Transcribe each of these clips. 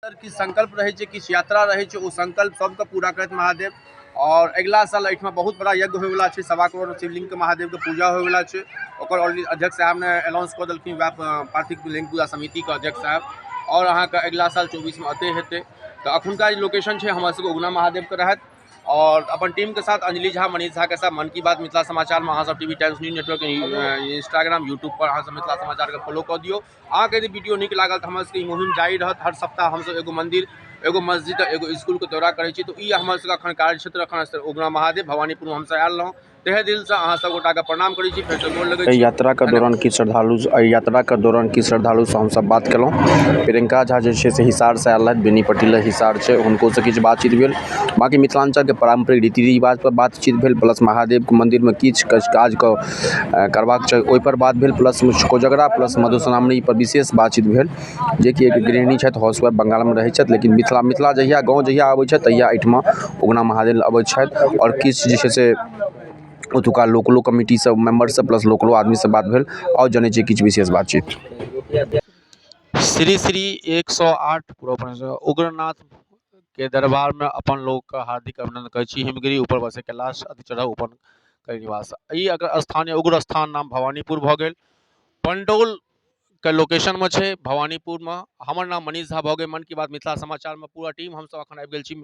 अंतर किछु संकल्प रहै छै, किछु यात्रा रहै छै, ओ संकल्प सबके पूरा करैत महादेव। और अगिला साल एहिठाम बहुत बड़ा यज्ञ होयवला छै, 1.25 करोड़ शिवलिंग के महादेव के पूजा होयवला छै। ओकर ऑलरेडी अध्यक्ष साहब ने अनाउंस कऽ देलखिन, पार्थिव लिंग पूजा समिति के अध्यक्ष साहब। और अहाँके अगिला साल 24 में अते हेतै। तऽ अखुनका जे लोकेशन छै हमर सबके उगना महादेव के रहत। और अपन टीम के साथ अंजलि झा, मनीष झा के साथ मन की बात मिथिला समाचार में अहाँ सब TV times news network Instagram YouTube पर अहाँ सब मिथिला समाचार के फॉलो कऽ दियौ। अहाँके यदि वीडियो नीक लागल तऽ हमर सबके मुहिम जारी रहत। हर सप्ताह हम सब एगो मंदिर, एगो मस्जिद, एगो स्कूल के दौरा करै छी। तो ई हमर सबके अखन कार्य क्षेत्र अखन उगना महादेव भवानीपुर में हमसब आयल रहौं। तहे दिल से अहाँ सब गोटा के प्रणाम करै छी, फेर से गोर लगै छी। यात्रा के दौरान की श्रद्धालु से हम सब बात केलहुँ। प्रियंका झा जे छै से हिसार से आयल रहथि, बेनीपट्टी लग हिसार छै, हुनको से किछु बातचीत भेल। बाकी मिथिलांचल के पारंपरिक रीति रिवाज पर बातचीत भेल, प्लस महादेव के मंदिर में किछु काज करबाक छै ओहि पर बात भेल, प्लस कोजगरा प्लस मधुश्रावणी पर विशेष बातचीत भेल। जेकि एक गृहिणी छथि, हाउसवाइफ, बंगाल में रहै छथि, लेकिन मिथिला जहिया गाँव जहिया आबै छथि तहिया एहिठमा उगना महादेव अबै छथि। और किछु जे छै से ओतुका लोकलो कमिटी सब मेंबर सब प्लस लोकलो आदमी से बात भेल। और जनै छियै किछु विशेष बातचीत। श्री श्री 108 उग्रनाथ के दरबार में अपन लोग का हार्दिक अभिनंदन करै छी। हिमगिरी ऊपर बसे कैलाश, अति चढ़ाव ऊपर करै निवास। ई अगर स्थान उग्र स्थान नाम भवानीपुर भऽ गेल, पंडौल के लोकेशन में छै भवानीपुर में। हमर नाम मनीष झा भऽ गेल, मन की बात मिथिला समाचार में पूरा टीम हम सब अखन आबि गेल छी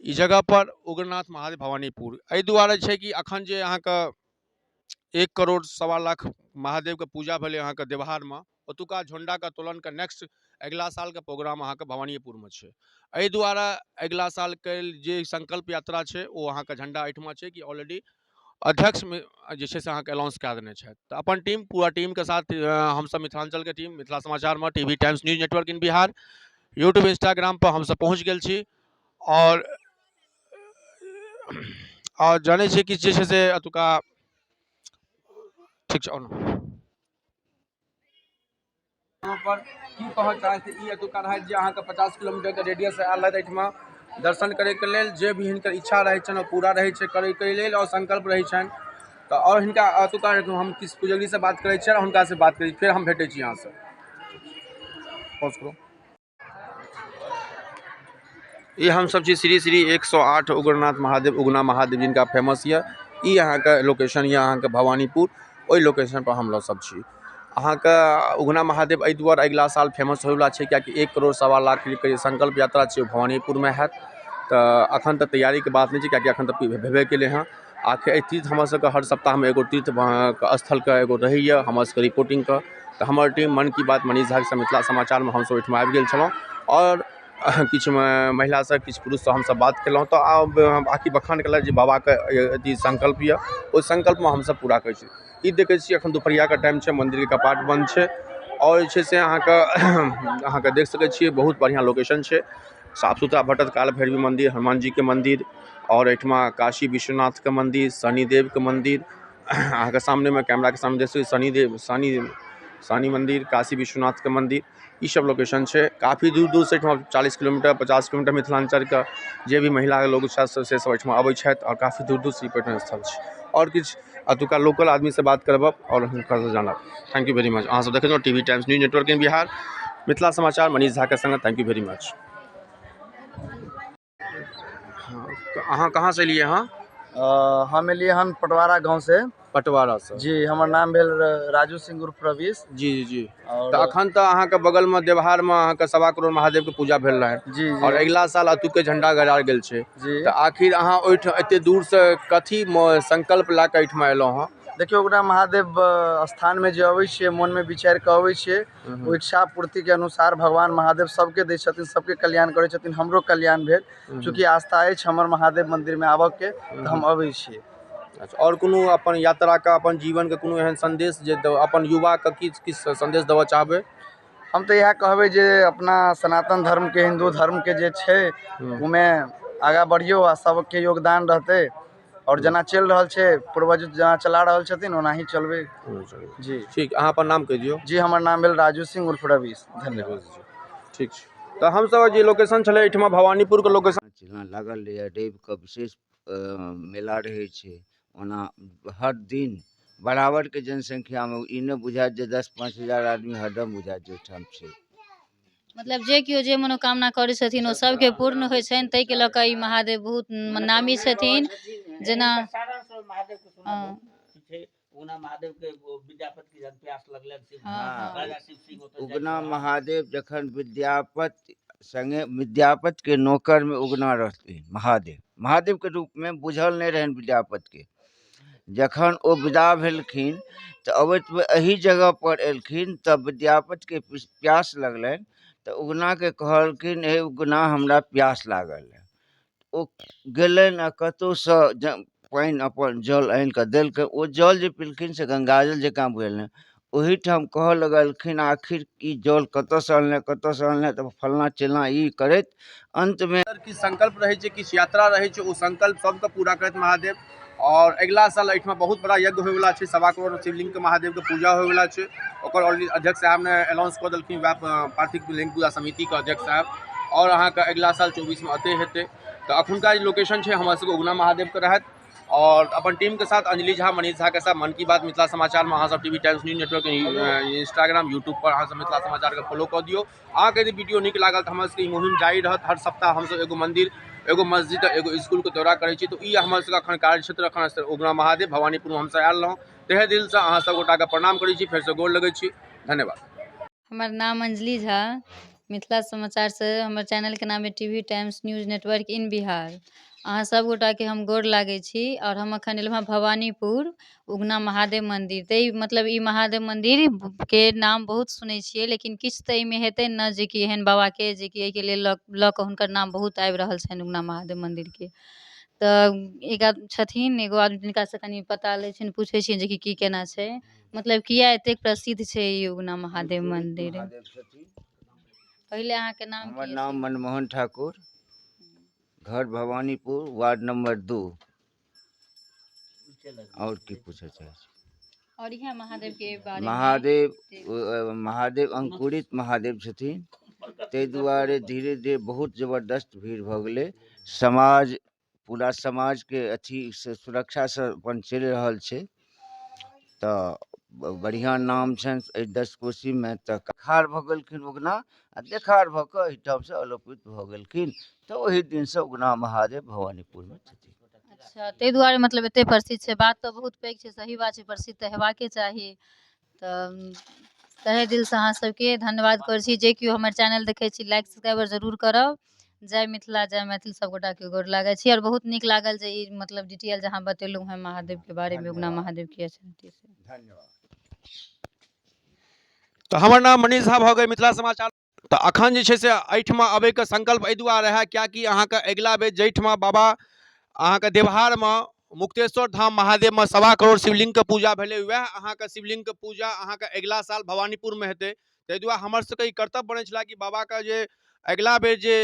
ई जगह पर, उग्रनाथ महादेव भवानीपुर। एहि दुआरे छै कि अखन जे अहाँके 1 करोड़ 1.25 लाख महादेव के पूजा भेलै अहाँके देवहार में, ओतुका झंडा के तोलन के नेक्स्ट अगिला साल के प्रोग्राम अहाँके भवानीपुर में छै। एहि दुआरे अगिला साल के जे संकल्प यात्रा छै ओ अहाँके झंडा एहिठमा छै कि ऑलरेडी अध्यक्ष में जे छै से अहाँके अनाउंस कऽ देने छथि। तऽ अपन टीम, पूरा टीम के साथ हमसब मिथिलांचल के टीम मिथिला समाचार में, टीवी टाइम्स न्यूज नेटवर्क इन बिहार, यूट्यूब इंस्टाग्राम पर हमसब पहुँच गेल छी। और जानै छियै कि जे छै से एतुका ठीक छै पर की कहऽ चाहै छी, ई एतुका रहथि जे अहाँके 50 किलोमीटर के रेडियस से आयल रहथि एहिठमा दर्शन करैके लेल। जे भी हिनकर इच्छा रहै छनि ओ पूरा रहै छै करैके लेल, और संकल्प रहै छनि। तऽ और हिनका एतुका हम किछु पुजगरी से बात करै छियै और हुनका से बात करै, फेर हम भेटै छी अहाँसँ। पॉज करो। ये हम सब छी श्री श्री 108 उग्रनाथ महादेव, उगना महादेव जिनका फेमस ये। ई अहाँके लोकेशन ये अहाँके भवानीपुर, ओहि लोकेशन पर हम लोग सब छी। अहाँके उगना महादेव एहि दुआरे अगिला साल फेमस होयवला छै कियाकि 1 करोड़ 1.25 लाख के संकल्प यात्रा छै भवानीपुर में हैत। तऽ अखन तऽ तैयारी के बात नहीं छै कियाकि अखन तऽ भेबे केलै हँ। आखिर एहि तीर्थ हमर सबके हर सप्ताह में एगो तीर्थ स्थल के एगो रहैए हमर सबके रिपोर्टिंग के। तऽ हमर टीम मन की बात मनीष झा के मिथिला समाचार में हमसब ओहिठाम आबि गेल छलहुँ। और किछु महिला से किछु पुरुष से हमसब बात केलहुँ। तऽ आब बाकी बखान केलक जे बाबा के अथी संकल्प यऽ, ओहि संकल्प में हमसब पूरा करै छी। ई देखै छियै एखन दुपहरिया के टाइम छै, मंदिर के कपाट बंद छै। और जे छै से अहाँके देख सकै छियै बहुत बढ़िआँ लोकेशन छै, साफ सुथरा भेटत। काल भैरवी मंदिर, हनुमान जी के मंदिर, और एहिठमा काशी विश्वनाथ के मंदिर, शनिदेव के मंदिर अहाँके सामने में कैमरा के सामने देख सकै शनि मंदिर, काशी विश्वनाथ के मंदिर, ई सब लोकेशन छै। काफ़ी दूर दूर से 40 किलोमीटर 50 किलोमीटर मिथिलांचल के जे भी महिला के लोग छथि से सब एहिठमा अबै छथि। और काफ़ी दूर दूर से ई पर्यटन स्थल छै। और किछु एतुका लोकल आदमी से बात करब और हुनकर से जानब। Thank you very much. अहाँ सब देखै छलहुँ टीवी टाइम्स न्यूज नेटवर्क इन बिहार, मिथिला समाचार मनीष झा के संग। Thank you very much. अहाँ कहाँ से एलियै हँ? हम एलियै हन पटवारा गांव से। पटवारा से? जी, हमर नाम भेल राजू सिंह उर्फ प्रवीष। जी जी। तऽ अखन तऽ अहाँके बगल में देवहार में अहाँके 1.25 करोड़ महादेव के पूजा भेल रहे। जी और अगिला साल अतुके झंडा गड़ाल गेल छै। जी। तऽ आखिर अहाँ ओहिठाम एते दूर से कथी संकल्प लए कऽ एहिठमा एलहुँ हँ? देखियौ, ओकरा महादेव स्थान में जे अबै छियै, मन में विचार के अबै छियै, ओ इच्छा पूर्ति के अनुसार भगवान महादेव सबके दै छथिन, सबके कल्याण करै छथिन। हमरो कल्याण भेल, चूँकि आस्था अछि हमर महादेव मंदिर में आबऽ के, तऽ हम अबै छियै। अच्छा, और कोनो अपन यात्रा का, अपन जीवन के कोनो एहन संदेश जे अपन युवा के किछु संदेश देबऽ चाहबै? हम तऽ इएह कहबै जे अपना सनातन धर्म के, हिंदू धर्म के जे छै उमें आगाँ बढ़ियौ आ सबके योगदान रहतै। और जना चल रहल छै, पूर्वज जना चला रहल छथिन ओनाही चलबै। जी ठीक। अहाँ अपन नाम कहि दियौ। जी, हमर नाम भेल राजू सिंह उर्फ रवीश। धन्यवाद। ठीक छै। तऽ हमसब जे लोकेशन छलै एहिठमा भवानीपुर के लोकेशन लागल रहैए। रवि के विशेष मेला रहै छै। ओना हर दिन बराबर के जनसंख्या में ई नहि बुझायत जे 10-5 हजार आदमी हरदम बुझायत जे ओहिठाम छै। मतलब जे केओ जे मनोकामना करै छथिन ओ सबके पूर्ण होइ छनि, ताहिके लऽ कऽ ई महादेव बहुत नामी छथिन। जेना हाँ। उगना महादेव के विद्यापति के जब प्यास लगलैन शिव हाँ, हाँ। राजा शिव सिंह ओतऽ उगना महादेव जखन विद्यापति संगे विद्यापति के नौकर में उगना रहते महादेव, महादेव के रूप में बुझल नहीं रहन विद्यापति के। जखन ओ विदा भेलखिन तऽ अबैत एही जगह पर एलखिन, तब विद्यापति के प्यास लगलनि तऽ उगना के कहलखिन, हे उगना हमरा प्यास लागल है। ओ गेलनि आ कतहुसँ पानि अपन जल आनि कऽ देलकै। ओ जल जे पिलखिन से गंगाजल जकाँ भेलनि। ओहीठाम कहऽ लगलखिन, आखिर ई जल कतऽसँ अनले, कतऽसँ अनले, तऽ फलना चिलना ई करैत अंतमे की संकल्प रहै छै, किछु यात्रा रहै छै, ओ संकल्प सबके पूरा करैत महादेव। और अगिला साल एहिठमा बहुत बड़ा यज्ञ होयवला छै, 1.25 करोड़ शिवलिंग के महादेव के पूजा होयवला छै। ओकर ऑलरेडी अध्यक्ष साहब ने अनाउंस कऽ देलखिन, वएह पार्थिव लिंग पूजा समिति के अध्यक्ष साहब। और अहाँके अगिला साल 24 में अते हेतै। तऽ अखुनका जे लोकेशन छै हमर सबके उगना महादेव के रहत। और अपन टीम के साथ अंजलि झा, मनीष झा के साथ मन की बात मिथिला समाचार में अहाँ सब TV times news network Instagram YouTube पर अहाँ सब मिथिला समाचार के फॉलो कऽ दियौ। अहाँके यदि वीडियो नीक लागल तऽ हमर सबके ई मुहिम जारी रहत। हर सप्ताह हमसब एगो मंदिर, एगो मस्जिद, एगो स्कूल के दौरा करै छी। तो ई हमर सबके अखन कार्य क्षेत्र अखन उगना महादेव भवानीपुर में हमसब आयल रहौं। तहे दिल से अहाँ सब गोटा के प्रणाम करै छी, फेर से गोर लगै छी। धन्यवाद। हमर नाम अंजलि झा, मिथिला समाचार से हमर चैनल के नाम है टीवी टाइम्स न्यूज नेटवर्क इन बिहार। अहाँ सब गोटा के हम गोर लागै छी। और हम अखन एलहुँ भवानीपुर उगना महादेव मंदिर। तै मतलब ई महादेव मंदिर के नाम बहुत सुनै छियै, लेकिन किछु तऽ एहिमे हेतै न जे कि एहन बाबा के जे कि एहिके लेल लऽ कऽ हुनकर नाम बहुत आबि रहल छनि उगना महादेव मंदिर के। तऽ एक छथिन एगो आदमी, जिनका से कनि पता लै छियनि, पूछै छियनि जे कि की केना छै, मतलब किया एतेक प्रसिद्ध छै ई उगना महादेव मंदिर। महादेव छथिन। पहले अहाँके नाम हमर की नाम अछि? मनमोहन ठाकुर, घर भवानीपुर, वार्ड नंबर 2। और की पूछे चाहे छी? और इहे महादेव के बारे में महादेव अंकुरित महादेव छथिन। ताहि दुआरे धीरे धीरे बहुत जबरदस्त भीड़ भऽ गेलै। समाज, पूरा समाज के अथी से सुरक्षा से अपन चलि रहल छै। तऽ बढ़िआँ नाम छनि एहि 10 कोशी में। तऽ खाड़ भऽ गेलखिन उगना, आ देखार भऽ कऽ एहिठामसँ अलोपित भऽ गेलखिन। तऽ ओही दिनसँ उगना महादेव भवानीपुर में छथिन। अच्छा, ताहि दुआरे मतलब एते प्रसिद्ध छै। बात तऽ बहुत पैघ छै, सही बात छै, प्रसिद्ध तऽ हेबाके चाही। तऽ तहे दिल से अहाँ सबके धन्यवाद करै छी। जे केओ हमर चैनल देखै छी, लाइक सब्सक्राइबर जरूर करब। जय मिथिला, जय मैथिल, सब गोटा के गोर लागै छी। और बहुत नीक लागल जे ई मतलब डिटेल जहाँ बतेलहुँ हैं महादेव के बारे में, उगना महादेव के छथि से। धन्यवाद। तऽ हमर नाम मनीष झा भऽ गेल, मिथिला समाचार। तऽ अखन जे छै से एहिठमा अबैके संकल्प एहि दुआरे रहै, कियाकि अहाँके अगिला बेर जाहिठमा बाबा अहाँके देवहार में मुक्तेश्वर धाम महादेव में 1.25 करोड़ शिवलिंग के पूजा भेलै, वएह अहाँके शिवलिंग के पूजा अहाँके अगिला साल भवानीपुर में हेतै। ताहि दुआरे हमर सबके ई कर्तव्य बनै छलै कि बाबा के जे अगिला बेर जे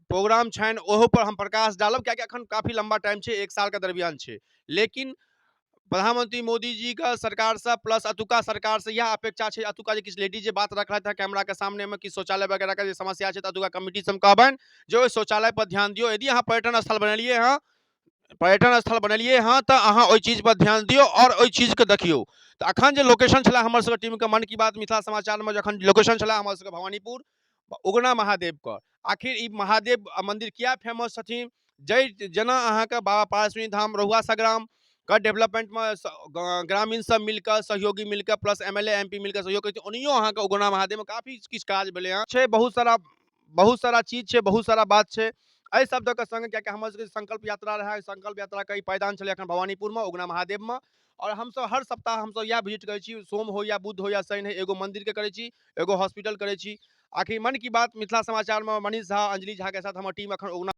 प्रोग्राम छनि ओहो पर हम प्रकाश डालब, कियाकि अखन काफी लंबा टाइम छै, 1 साल के दरमियान छै। लेकिन प्रधानमंत्री मोदी जी का सरकार से प्लस अतुका सरकार से यह अपेक्षा है। अतुका जो किछु लेडीज जे बात रखलथि है कैमरा के सामने में कि शौचालय वगैरह के समस्या है, तो अतुका कमिटी से हम कहबनि जो ओहि शौचालय पर ध्यान दियो। यदि अहाँ पर्यटन स्थल बनेलिए हैं, तो अहाँ ओहि चीज पर ध्यान दियो और ओहि चीज के देखियो। तो अखन जे लोकेशन छला हमर सबके टीम के मन की बात मिथिला समाचार में, जखन लोकेशन छला हमर सबके भवानीपुर उगना महादेव के, आखिर ई महादेव मंदिर किया फेमस छथिन? जेना अहाँके बाबा पारसनी धाम, रहुआ सग्राम का डेवलपमेंट में ग्रामीण सब मिलकर, सहयोगी मिलकर, प्लस एमएलए एमपी मिलकर सहयोग करते, ओनियो अहाँके उगना महादेव में काफी किछु काज भेलै हैं छै। बहुत सारा चीज छै, बहुत सारा बात छै। एहि शब्द के संग कियाकि हमर सबके संकल्प यात्रा रहा, संकल्प यात्रा के पैदान चले अखन भवानीपुर में उगना महादेव में। और हम सब हर सप्ताह हम सब यह विजिट करै छी, सोम हो या बुध हो या शनि, एगो मंदिर के करै छी, एगो हॉस्पिटल करै छी। आखिर मन की बात मिथिला समाचार में मनीष झा, अंजलि झा के साथ हमर टीम अखन उगना